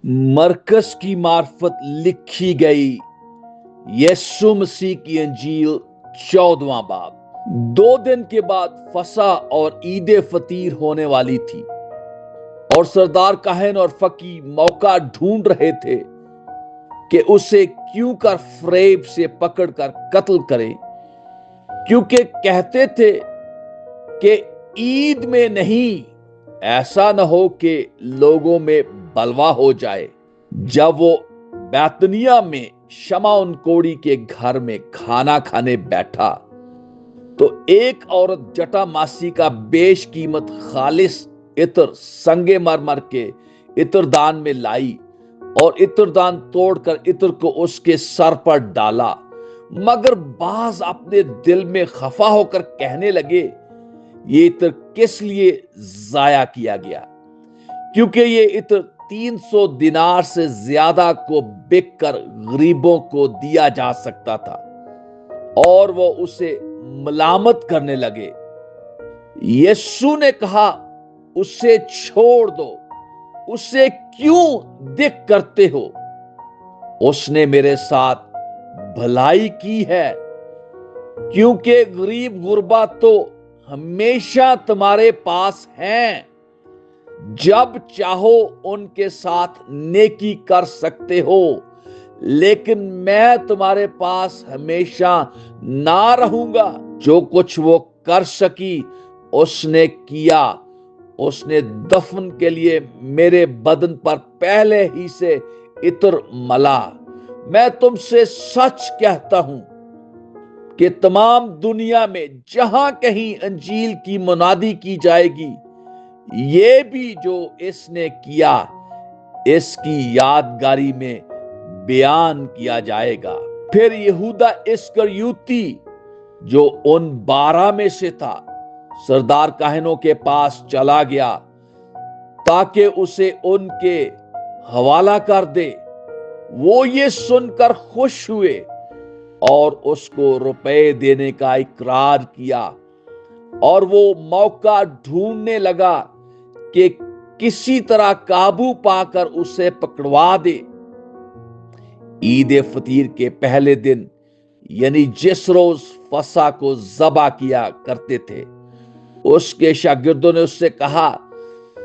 मरकस की मार्फत लिखी गई यीशु मसीह की अंजील 14वां बाब। 2 दिन के बाद फसा और ईद फतीर होने वाली थी और सरदार काहन और फकी मौका ढूंढ रहे थे कि उसे क्यों कर फ्रेब से पकड़कर कत्ल करें, क्योंकि कहते थे कि ईद में नहीं, ऐसा न हो कि लोगों में बलवा हो जाए। जब वो बैतनिया में शमाउन कोड़ी के घर में खाना खाने बैठा तो एक औरत जटामासी का बेशकीमत खालिस इत्र संगे मरमर के इत्रदान में लाई और इत्रदान तोड़कर इत्र को उसके सर पर डाला। मगर बाज अपने दिल में खफा होकर कहने लगे, ये इत्र किस लिए जाया किया गया, क्योंकि ये इत्र 300 दिनार से ज्यादा को बिक कर गरीबों को दिया जा सकता था। और वो उसे मलामत करने लगे। यीशु ने कहा, उसे छोड़ दो, उसे क्यों दिक करते हो? उसने मेरे साथ भलाई की है, क्योंकि गरीब गुरबा तो हमेशा तुम्हारे पास हैं, जब चाहो उनके साथ नेकी कर सकते हो, लेकिन मैं तुम्हारे पास हमेशा ना रहूंगा। जो कुछ वो कर सकी उसने किया। उसने दफन के लिए मेरे बदन पर पहले ही से इत्र मला। मैं तुमसे सच कहता हूं कि तमाम दुनिया में जहां कहीं अंजील की मुनादी की जाएगी, ये भी जो इसने किया इसकी यादगारी में बयान किया जाएगा। फिर यहूदा इस्करियोती जो उन 12 में से था, सरदार काहनों के पास चला गया ताकि उसे उनके हवाला कर दे। वो ये सुनकर खुश हुए और उसको रुपए देने का इकरार किया और वो मौका ढूंढने लगा कि किसी तरह काबू पाकर उसे पकड़वा दे। ईद फतीर के पहले दिन, यानी जिस रोज फसा को ज़बा किया करते थे, उसके शागिर्दों ने उससे कहा,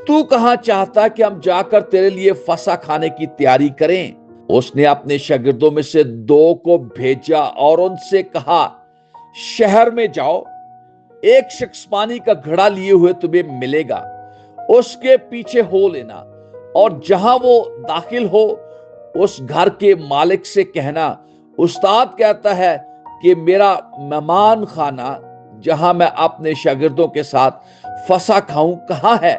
तू कहां चाहता कि हम जाकर तेरे लिए फसा खाने की तैयारी करें? उसने अपने शागिर्दों में से 2 को भेजा और उनसे कहा, शहर में जाओ, एक शख्स पानी का घड़ा लिए हुए तुम्हें मिलेगा, उसके पीछे हो लेना और जहां वो दाखिल हो उस घर के मालिक से कहना, उस्ताद कहता है कि मेरा मेहमान खाना जहां मैं अपने शागिर्दों के साथ फसा खाऊं कहां है?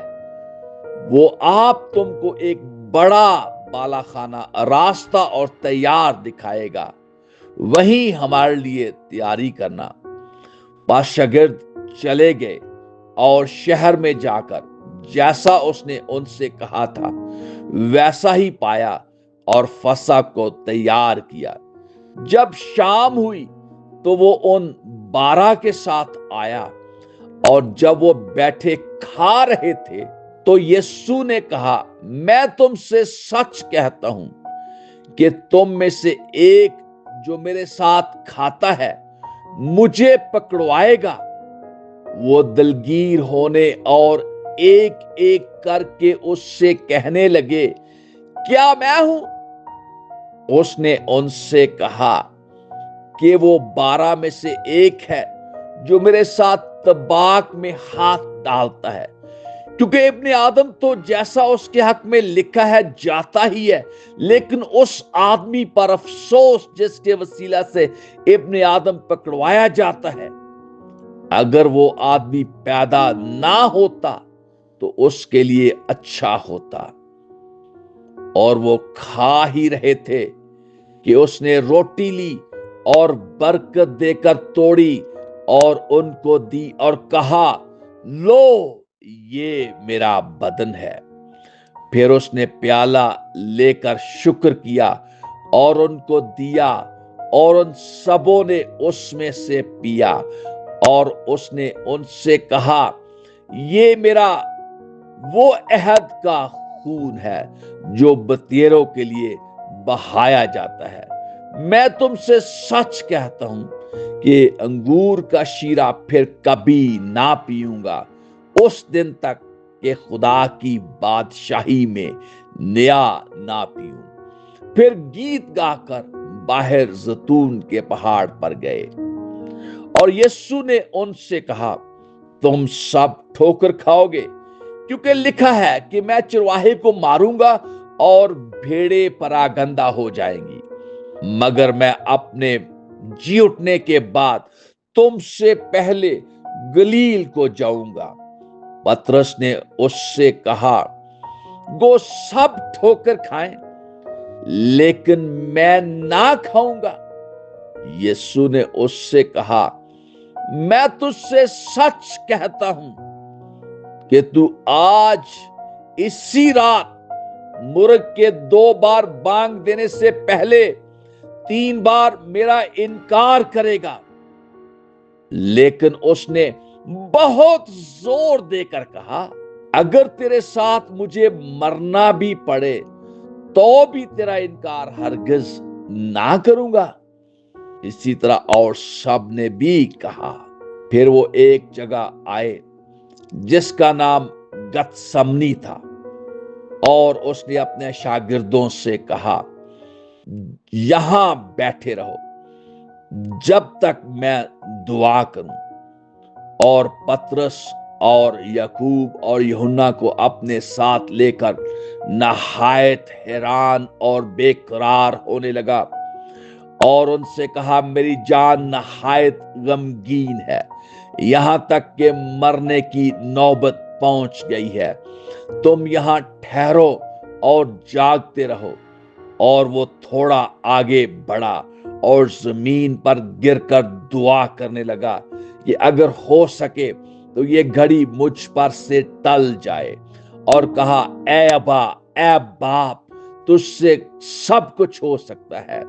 वो आप तुमको एक बड़ा बाला खाना रास्ता और तैयार दिखाएगा, वहीं हमारे लिए तैयारी करना। पास शागिर्द चले गए और शहर में जाकर जैसा उसने उनसे कहा था वैसा ही पाया और फसा को तैयार किया। जब शाम हुई तो वो उन 12 के साथ आया और जब वो बैठे खा रहे थे तो यीशु ने कहा, मैं तुमसे सच कहता हूं कि तुम में से एक जो मेरे साथ खाता है मुझे पकड़वाएगा। वो दिलगीर होने और एक एक करके उससे कहने लगे, क्या मैं हूं? उसने उनसे कहा कि वो 12 में से एक है जो मेरे साथ तबाक में हाथ डालता है, क्योंकि इब्ने आदम तो जैसा उसके हक में लिखा है जाता ही है, लेकिन उस आदमी पर अफसोस जिसके वसीला से इब्ने आदम पकड़वाया जाता है। अगर वो आदमी पैदा ना होता तो उसके लिए अच्छा होता। और वो खा ही रहे थे कि उसने रोटी ली और बरकत देकर तोड़ी और उनको दी और कहा, लो, ये मेरा बदन है। फिर उसने प्याला लेकर शुक्र किया और उनको दिया और उन सबों ने उसमें से पिया। और उसने उनसे कहा, ये मेरा वो अहद का खून है जो बतेरों के लिए बहाया जाता है। मैं तुमसे सच कहता हूं कि अंगूर का शीरा फिर कभी ना पीऊंगा उस दिन तक कि खुदा की बादशाही में नया ना पीऊं। फिर गीत गाकर बाहर जैतून के पहाड़ पर गए और यीशु ने उनसे कहा, तुम सब ठोकर खाओगे, क्योंकि लिखा है कि मैं चरवाहे को मारूंगा और भेड़ें परागंदा हो जाएंगी। मगर मैं अपने जी उठने के बाद तुमसे पहले गलील को जाऊंगा। पतरस ने उससे कहा, वो सब ठोकर खाएं, लेकिन मैं ना खाऊंगा। यीशु ने उससे कहा, मैं तुझसे सच कहता हूं कि तू आज इसी रात मुर्ग के 2 बार बांग देने से पहले 3 बार मेरा इनकार करेगा। लेकिन उसने बहुत जोर देकर कहा, अगर तेरे साथ मुझे मरना भी पड़े तो भी तेरा इनकार हरगिज ना करूंगा। इसी तरह और सब ने भी कहा। फिर वो एक जगह आए जिसका नाम गतसमनी था और उसने अपने शागिर्दों से कहा, यहां बैठे रहो जब तक मैं दुआ करूं। और पतरस और याकूब और यूहन्ना को अपने साथ लेकर नहायत हैरान और बेकरार होने लगा और उनसे कहा, मेरी जान नहायत गमगीन है, यहां तक कि मरने की नौबत पहुंच गई है। तुम यहां ठहरो और जागते रहो। और वो थोड़ा आगे बढ़ा और जमीन पर गिरकर दुआ करने लगा कि अगर हो सके तो ये घड़ी मुझ पर से टल जाए। और कहा, ऐ अब्बा, ऐ बाप, तुझसे सब कुछ हो सकता है,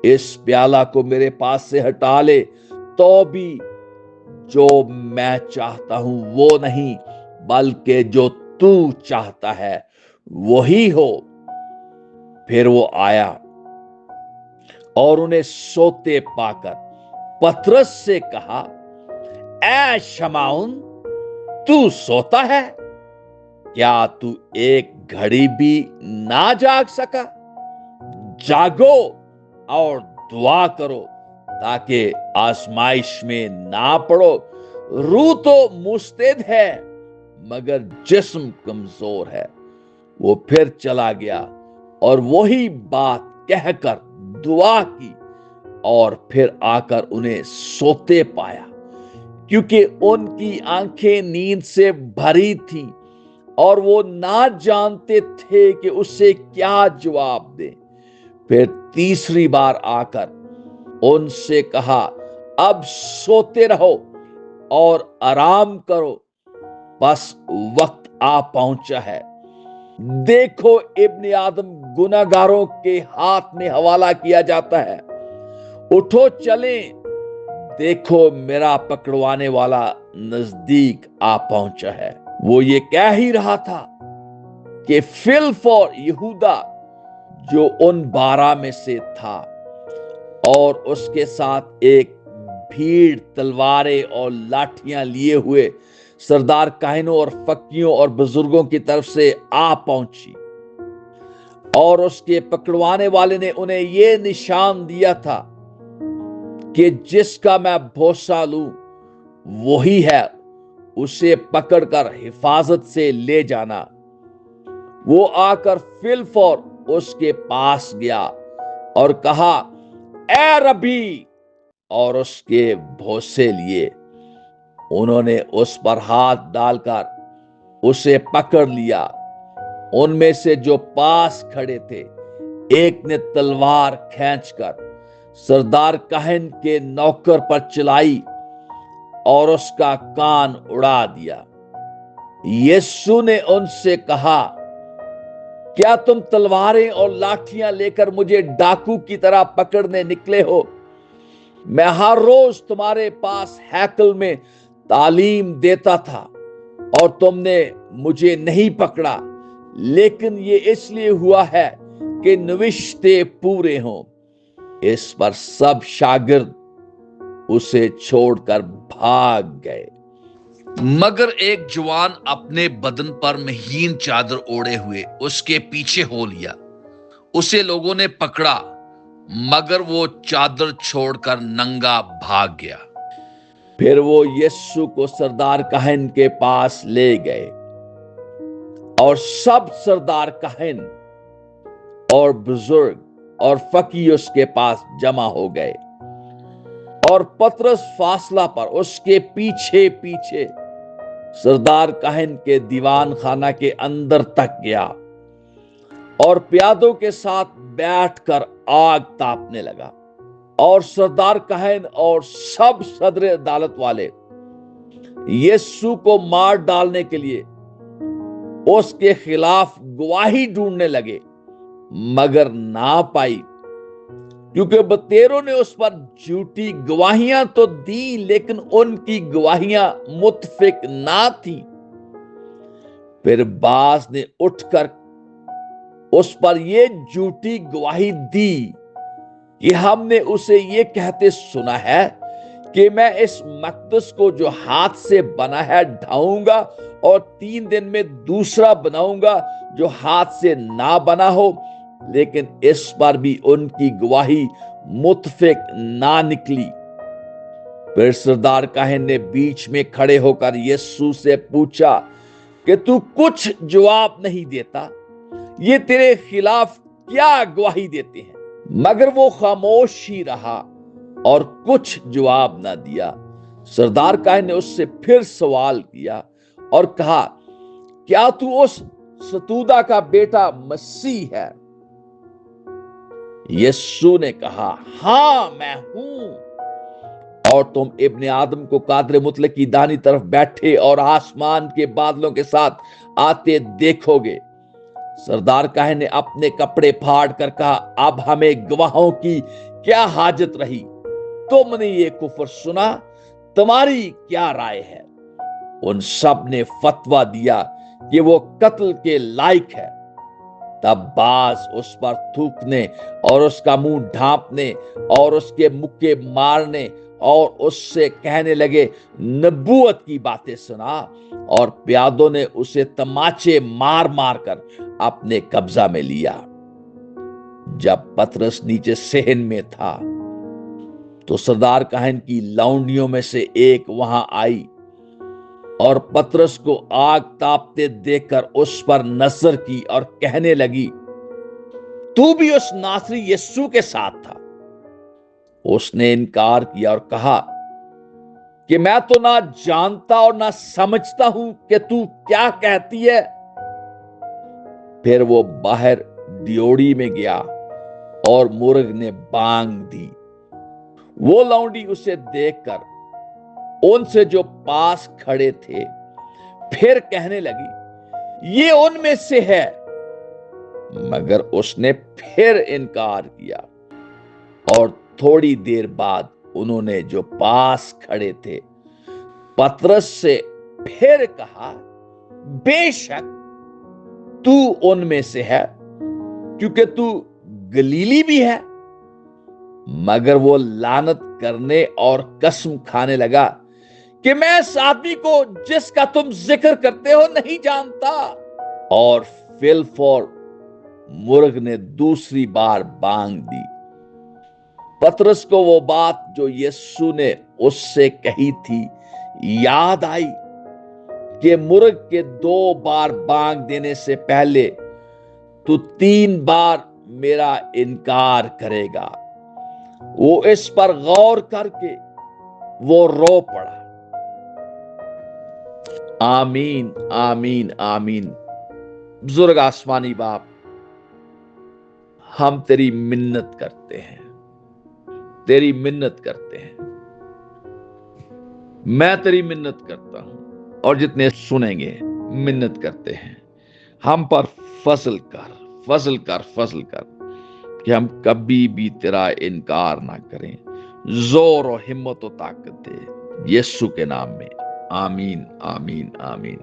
इस प्याला को मेरे पास से हटा ले, तो भी जो मैं चाहता हूं वो नहीं, बल्कि जो तू चाहता है वही हो। फिर वो आया और उन्हें सोते पाकर पतरस से कहा, ऐ शमौन, तू सोता है? क्या तू एक घड़ी भी ना जाग सका? जागो और दुआ करो ताकि आजमाइश में ना पड़ो। रूह तो मुस्तैद है मगर जिस्म कमजोर है। वो फिर चला गया और वही बात कहकर दुआ की और फिर आकर उन्हें सोते पाया, क्योंकि उनकी आंखें नींद से भरी थीं और वो ना जानते थे कि उससे क्या जवाब दें। फिर तीसरी बार आकर उनसे कहा, अब सोते रहो और आराम करो, बस वक्त आ पहुंचा है। देखो, इब्ने आदम गुनाहगारों के हाथ में हवाला किया जाता है। उठो चलें, देखो मेरा पकड़वाने वाला नजदीक आ पहुंचा है। वो ये कह ही रहा था कि फिल्फ और यहूदा जो उन 12 में से था और उसके साथ एक भीड़ तलवारें और लाठियां लिए हुए सरदार काहिनों और फकीरों और बुजुर्गों की तरफ से आ पहुंची। और उसके पकड़वाने वाले ने उन्हें यह निशान दिया था कि जिसका मैं भरोसा लूं वही है, उसे पकड़कर हिफाजत से ले जाना। वो आकर फिल्फ और उसके पास गया और कहा, ऐ रबी, और उसके भरोसे लिए। उन्होंने उस पर हाथ डालकर उसे पकड़ लिया। उनमें से जो पास खड़े थे, एक ने तलवार खींचकर सरदार काहिन के नौकर पर चलाई और उसका कान उड़ा दिया। यीशु ने उनसे कहा, क्या तुम तलवारें और लाठियां लेकर मुझे डाकू की तरह पकड़ने निकले हो? मैं हर रोज तुम्हारे पास हैकल में तालीम देता था और तुमने मुझे नहीं पकड़ा, लेकिन ये इसलिए हुआ है कि नविश्ते पूरे हों। इस पर सब शागिर्द उसे छोड़कर भाग गए। मगर एक जवान अपने बदन पर महीन चादर ओढ़े हुए उसके पीछे हो लिया। उसे लोगों ने पकड़ा, मगर वो चादर छोड़कर नंगा भाग गया। फिर वो यीशु को सरदार काहन के पास ले गए और सब सरदार काहन और बुजुर्ग और फकीर उसके पास जमा हो गए। और पतरस फासला पर उसके पीछे पीछे सरदार काहन के दीवान खाना के अंदर तक गया और प्यादों के साथ बैठकर आग तापने लगा। और सरदार काहन और सब सदर अदालत वाले यीशु को मार डालने के लिए उसके खिलाफ गवाही ढूंढने लगे, मगर ना पाई, क्योंकि बतेरों ने उस पर झूठी गवाहियां तो दी, लेकिन उनकी गवाहियां मुतफिक ना थी। फिर बास ने उठकर उस पर यह झूठी गवाही दी कि हमने उसे ये कहते सुना है कि मैं इस मकदस को जो हाथ से बना है ढाऊंगा और 3 दिन में दूसरा बनाऊंगा जो हाथ से ना बना हो। लेकिन इस पर भी उनकी गवाही मुतफिक ना निकली। फिर सरदार काहन ने बीच में खड़े होकर यीशु से पूछा कि तू कुछ जवाब नहीं देता, ये तेरे खिलाफ क्या गवाही देते हैं? मगर वो खामोश ही रहा और कुछ जवाब ना दिया। सरदार काहन ने उससे फिर सवाल किया और कहा, क्या तू उस सतूदा का बेटा मसीह है? यीशु ने कहा, हां मैं हूं। और तुम इब्ने आदम को कादर मुतलक की दाहिनी तरफ बैठे और आसमान के बादलों के साथ आते देखोगे। सरदार काहन ने अपने कपड़े फाड़ कर कहा, अब हमें गवाहों की क्या हाजत रही? तुमने ये कुफर सुना, तुम्हारी क्या राय है? उन सब ने फतवा दिया कि वो कत्ल के लायक है। तब बास उस पर थूकने और उसका मुंह ढांपने और उसके मुक्के मारने और उससे कहने लगे, नबूवत की बातें सुना। और प्यादों ने उसे तमाचे मार मार कर अपने कब्जा में लिया। जब पतरस नीचे सहन में था तो सरदार काहन की लौंडियों में से एक वहां आई और पतरस को आग तापते देखकर उस पर नजर की और कहने लगी, तू भी उस नासरी यीशु के साथ था। उसने इनकार किया और कहा कि मैं तो ना जानता और ना समझता हूं कि तू क्या कहती है। फिर वो बाहर ड्योढ़ी में गया और मुर्ग ने बांग दी। वो लौंडी उसे देखकर उनसे जो पास खड़े थे फिर कहने लगी, ये उनमें से है। मगर उसने फिर इनकार किया। और थोड़ी देर बाद उन्होंने जो पास खड़े थे पतरस से फिर कहा, बेशक तू उनमें से है, क्योंकि तू गलीली भी है। मगर वो लानत करने और कसम खाने लगा कि मैं इस आदमी को जिसका तुम जिक्र करते हो नहीं जानता। और फिलफोर मुर्ग ने दूसरी बार बांग दी। पतरस को वो बात जो यीशु ने उससे कही थी याद आई कि मुर्ग के 2 बार बांग देने से पहले तू 3 बार मेरा इनकार करेगा। वो इस पर गौर करके वो रो पड़ा। आमीन आमीन आमीन। बुजुर्ग आसमानी बाप, हम तेरी मिन्नत करते हैं, तेरी मिन्नत करते हैं। मैं तेरी मिन्नत करता हूं और जितने सुनेंगे मिन्नत करते हैं, हम पर फजल कर फजल कर फजल कर कि हम कभी भी तेरा इनकार ना करें। जोर और हिम्मत और ताकत दे यीशु के नाम में। आमीन आमीन आमीन।